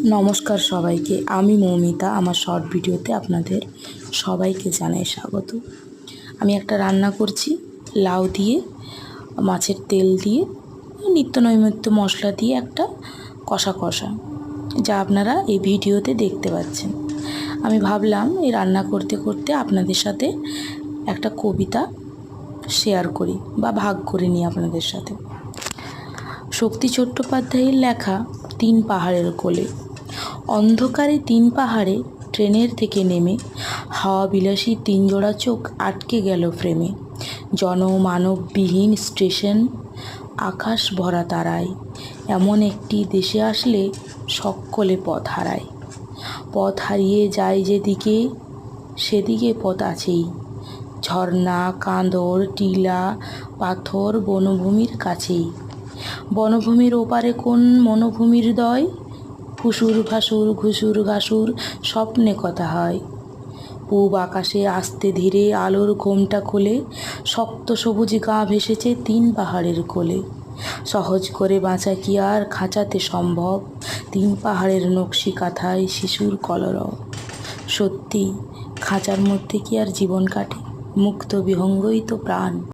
নমস্কার সবাইকে, আমি মৌমিতা। আমার শর্ট ভিডিওতে আপনাদের সবাইকে জানাই স্বাগত। আমি একটা রান্না করছি লাউ দিয়ে, মাছের তেল দিয়ে, নিত্য নৈমিত্য মশলা দিয়ে একটা কষা কষা, যা আপনারা এই ভিডিওতে দেখতে পাচ্ছেন। আমি ভাবলাম এই রান্না করতে করতে আপনাদের সাথে একটা কবিতা শেয়ার করি বা ভাগ করে নিই আপনাদের সাথে। শক্তি চট্টোপাধ্যায়ের লেখা তিন পাহাড়ের কোলে। অন্ধকারে তিন পাহাড়ে ট্রেনের থেকে নেমে হাওয়া বিলাসী তিন জোড়া চোখ আটকে গেল ফ্রেমে। জনমানববিহীন স্টেশন, আকাশ ভরা তারায়, এমন একটি দেশে আসলে সকলে পথ হারায়। পথ হারিয়ে যায় যেদিকে, সেদিকে পথ আছেই। ঝর্ণা, কাঁদর, টিলা, পাথর বনভূমির কাছেই। বনভূমির ওপারে কোন মনোভূমির দয়, ফুসুর ফাসুর ঘুসুর ঘাসুর স্বপ্নে কথা হয়। পূব আকাশে আস্তে ধীরে আলোর ঘোমটা খোলে, শক্ত সবুজ গা ভেসেছে তিন পাহাড়ের কোলে। সহজ করে বাঁচা কি আর খাঁচাতে সম্ভব, তিন পাহাড়ের নকশি কাঁথায় শিশুর কলরব। সত্যি খাঁচার মধ্যে কি আর জীবন কাটে, মুক্ত বিহঙ্গই তো প্রাণ।